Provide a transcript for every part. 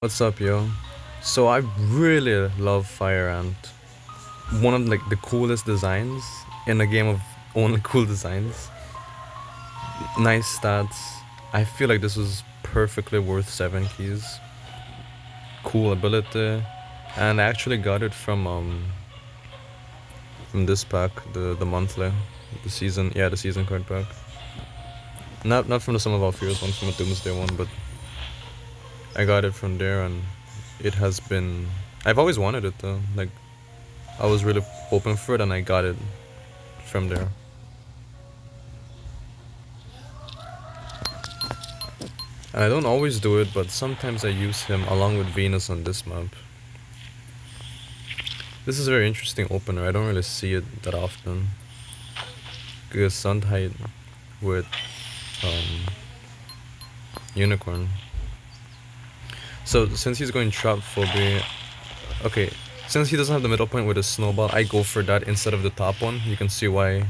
What's up, yo? So I really love fireant. One of like the coolest designs in a game of only cool designs. Nice stats. I feel like this was perfectly worth 7 keys. Cool ability, and I actually got it from this pack, the monthly, the season card pack. Not from the Sum of All Fears one, from the Doomsday one, but I got it from there, and it has been. I've always wanted it though. Like I was really hoping for it, and I got it from there. And I don't always do it, but sometimes I use him along with Venus on this map. This is a very interesting opener. I don't really see it that often. Because Sun Height with um, Unicorn. So since he's going Trap Phobie, okay, since he doesn't have the middle point with his snowball, I go for that instead of the top one. You can see why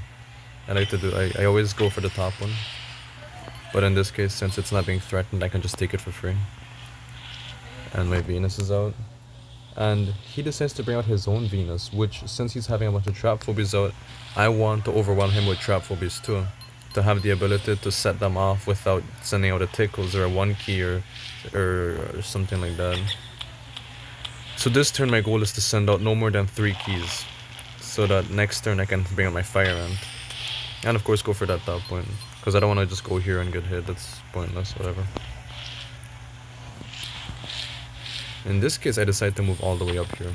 I like to do. I always go for the top one. But in this case, since it's not being threatened, I can just take it for free. And my Venus is out. And he decides to bring out his own Venus, which, since he's having a bunch of trap phobies out, I want to overwhelm him with trap phobies too. To have the ability to set them off without sending out a tickles or a 1 key or something like that. So this turn my goal is to send out no more than 3 keys. So that next turn I can bring out my fireant. And of course go for that top point. Because I don't want to just go here and get hit, that's pointless, whatever. In this case, I decide to move all the way up here.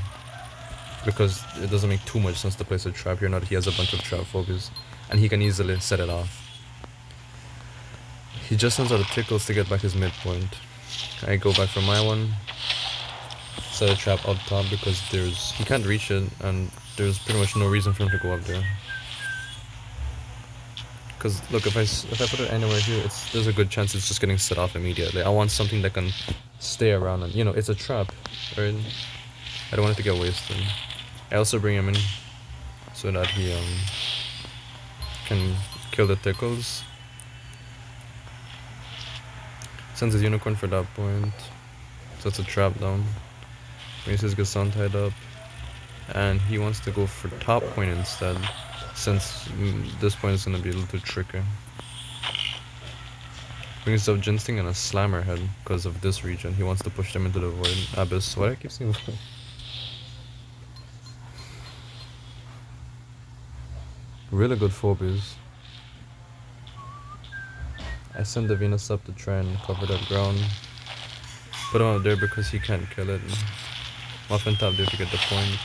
Because it doesn't make too much sense to place a trap here, now that he has a bunch of trap phobies. And he can easily set it off. He just sends out a tickles to get back his midpoint. I go back for my one. Set a trap up top because he can't reach it, and there's pretty much no reason for him to go up there. Because look, if I put it anywhere here, there's a good chance it's just getting set off immediately. I want something that can stay around, and it's a trap, right? I don't want it to get wasted. I also bring him in so that he can kill the tickles. Sends his unicorn for that point. Sets a trap down. Brings his Gassan tied up. And he wants to go for top point instead, since this point is going to be a little tricky. Brings up Ginsting and a Slammer head because of this region. He wants to push them into the void abyss. Why do I keep seeing void? Really good phobies. I send the Venus up to try and cover that ground. Put him up there because he can't kill it. Muffin top there to get the point.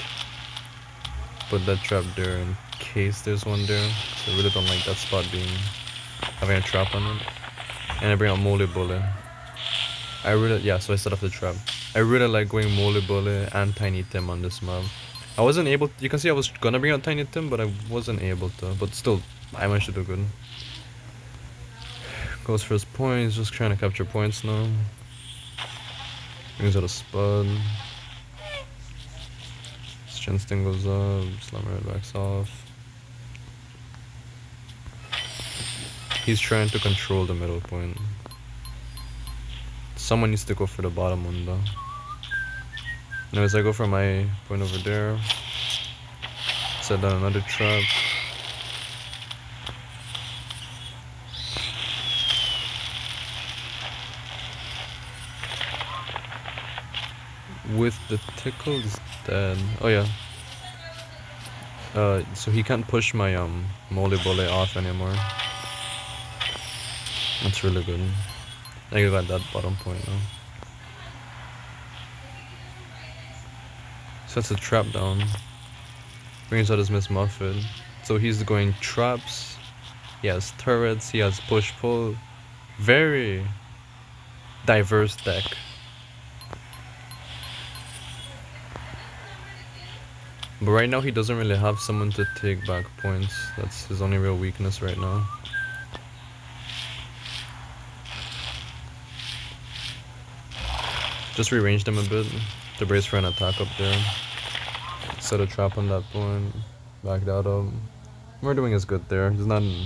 Put that trap there in case there's one there. So I really don't like that spot having a trap on it. And I bring out Moly Bully. So I set off the trap. I really like going Moly Bully and Tiny Tim on this map. I wasn't able to, you can see I was gonna bring out Tiny Tim, but I wasn't able to. But still, I managed to do good. Goes for his points, just trying to capture points now. Brings out a Spud. Chin Sting goes up, Slammer head backs off. He's trying to control the middle point. Someone needs to go for the bottom one though. Anyways, I go for my point over there. Set down another trap. With the tickles dead. Oh yeah. So he can't push my Moly Bully off anymore. That's really good. I got that bottom point now. Sets a trap down. Brings out his Miss Muffin. So he's going traps. He has turrets. He has push pull. Very diverse deck. But right now he doesn't really have someone to take back points. That's his only real weakness right now. Just rearrange them a bit to brace for an attack up there. Set a trap on that point. Back that up. What we're doing is good there. He's not in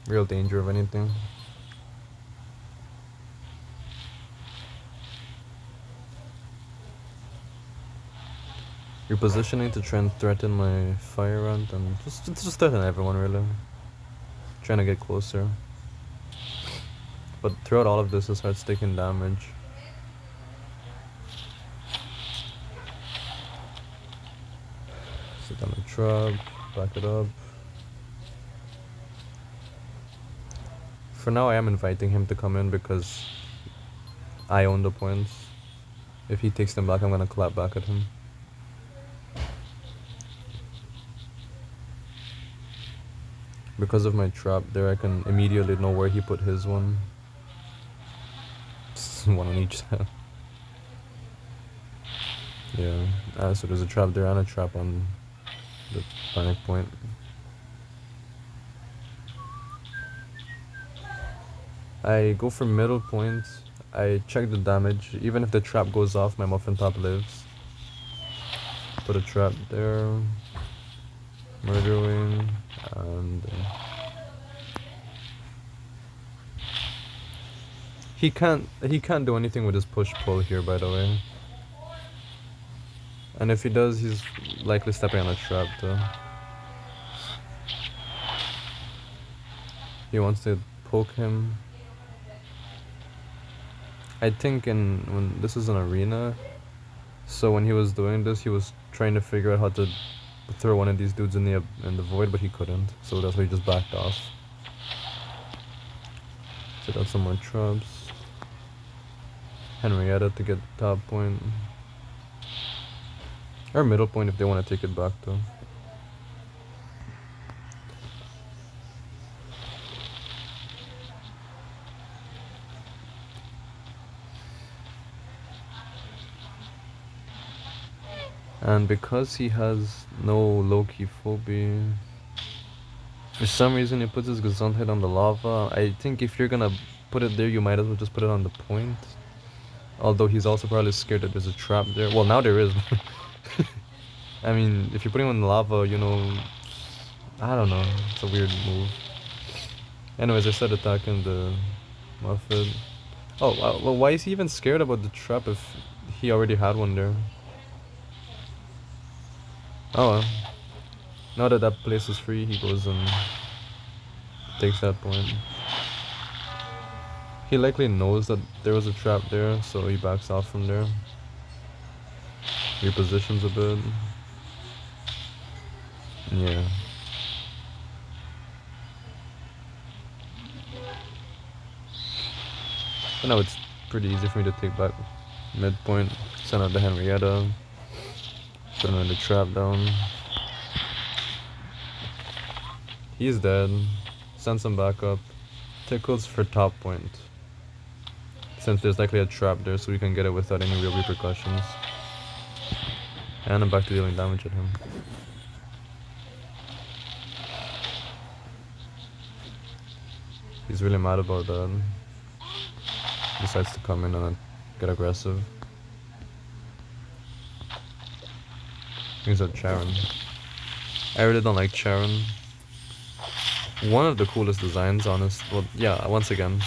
real danger of anything. Repositioning to try and threaten my fireant and just threaten everyone really. Trying to get closer. But throughout all of this, it starts taking damage. Sit down the trap, back it up. For now, I am inviting him to come in because I own the points. If he takes them back, I'm gonna clap back at him. Because of my trap there, I can immediately know where he put his one. One on each side. Yeah, so there's a trap there and a trap on the panic point. I go for middle point. I check the damage. Even if the trap goes off, my muffin top lives. Put a trap there. Murdering. And he can't do anything with his push pull here, by the way. And if he does, he's likely stepping on a trap though. He wants to poke him. I think when this is an arena, so when he was doing this, he was trying to figure out how to throw one of these dudes in the void, but he couldn't. So that's why he just backed off. Set out some more traps. Henrietta to get top point. Or middle point if they want to take it back though. And because he has no low-key phobie, for some reason he puts his Gesundheit on the lava. I think if you're gonna put it there, you might as well just put it on the point. Although he's also probably scared that there's a trap there. Well, now there is. I mean, if you're putting him on the lava, you know, I don't know. It's a weird move. Anyways, I started attacking the muffin. Oh, well, why is he even scared about the trap if he already had one there? Oh well. Now that that place is free, he goes and takes that point. He likely knows that there was a trap there, so he backs off from there. Repositions a bit. Yeah. But now it's pretty easy for me to take back midpoint. Send out the Henrietta. Put another trap down. He's dead. Sends him back up. Tickles for top point. Since there's likely a trap there, so we can get it without any real repercussions. And I'm back to dealing damage at him. He's really mad about that. Decides to come in and get aggressive. Brings out Charon. I really don't like Charon. One of the coolest designs, honest. Well, yeah, once again,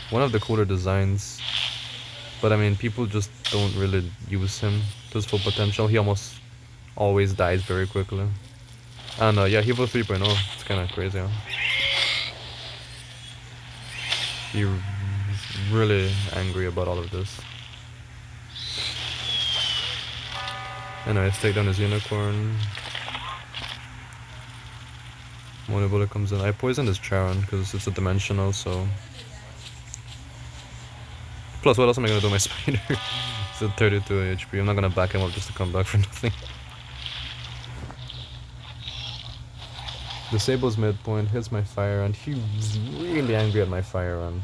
one of the cooler designs. But I mean, people just don't really use him to his full potential. He almost always dies very quickly. And yeah, Evo 3.0. It's kind of crazy, huh? He's really angry about all of this. Anyways, take down his unicorn. Mono bullet comes in. I poisoned his Charon because it's a dimensional, so. Plus, what else am I gonna do with my spider? It's at 32 HP. I'm not gonna back him up just to come back for nothing. Disables midpoint, hits my fireant. He's really angry at my fireant.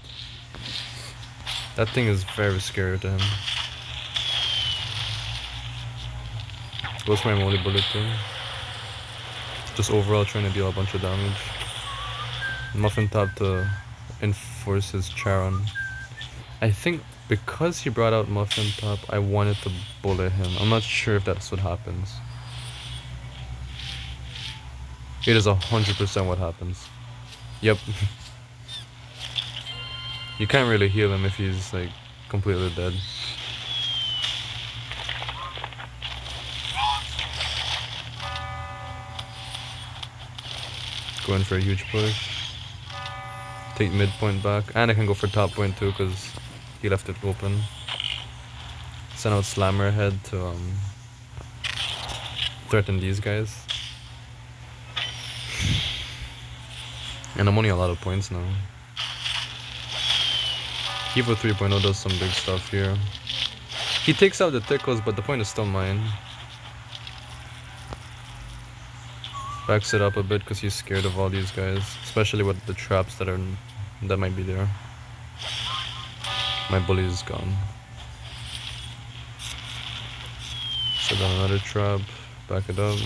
That thing is very scary to him. Goes for my molly bullet too. Just overall trying to deal a bunch of damage. Muffin top to enforce his Charon. I think because he brought out Muffin top, I wanted to bullet him. I'm not sure if that's what happens. It is 100% what happens. Yep. You can't really heal him if he's like completely dead. go in for a huge push. Take midpoint back. And I can go for top point too because he left it open. Send out Slammer ahead to threaten these guys. And I'm only a lot of points now. Evo 3.0 does some big stuff here. He takes out the tickles, but the point is still mine. Backs it up a bit because he's scared of all these guys, especially with the traps that might be there. My bully is gone. Set down another trap, back it up.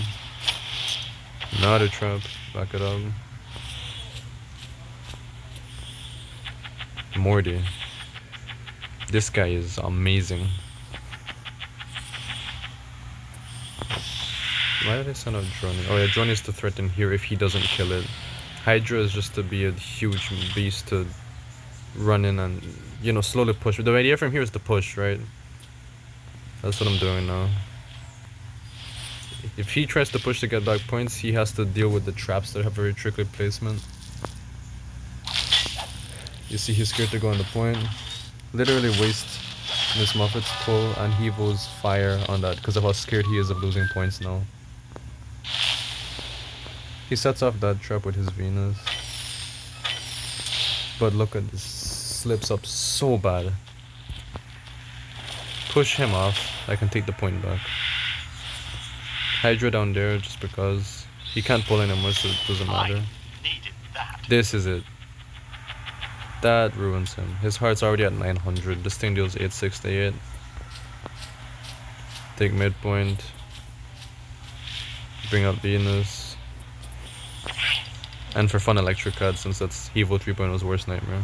Another trap, back it up. Morty. This guy is amazing. Why did I send out Drone? Oh yeah, Drone is to threaten here if he doesn't kill it. Hydra is just to be a huge beast to run in and, you know, slowly push. The idea from here is to push, right? That's what I'm doing now. If he tries to push to get back points, he has to deal with the traps that have very tricky placement. You see he's scared to go on the point. Literally waste Miss Muffet's pull and Hevo's fire on that because of how scared he is of losing points now. He sets off that trap with his Venus. But look at this, slips up so bad. Push him off, I can take the point back. Hydra down there just because he can't pull anymore, so it doesn't matter. This is it. That ruins him. His heart's already at 900. This thing deals 868. Take midpoint. Bring up Venus. And for fun, Electric Cut, since that's Evo 3.0's worst nightmare.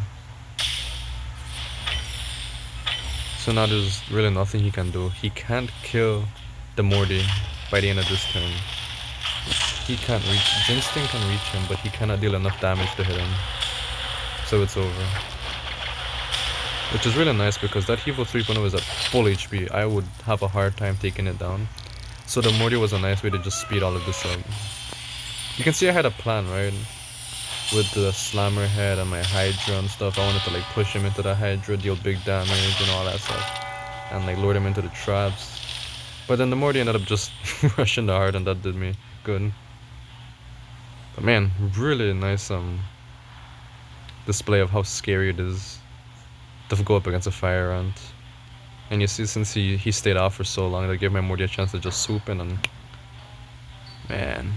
So now there's really nothing he can do. He can't kill the Morty by the end of this turn. He can't reach. Jinsting can reach him, but he cannot deal enough damage to hit him. So it's over. Which is really nice because that Evo 3.0 is at full HP. I would have a hard time taking it down. So the Morty was a nice way to just speed all of this up. You can see I had a plan, right? With the Slammer head and my Hydra and stuff. I wanted to like push him into the Hydra, deal big damage and all that stuff. And like lure him into the traps. But then the Morty ended up just rushing the heart and that did me good. But man, really nice display of how scary it is to go up against a fireant. And you see, since he stayed off for so long, that gave my Morty a chance to just swoop in and man.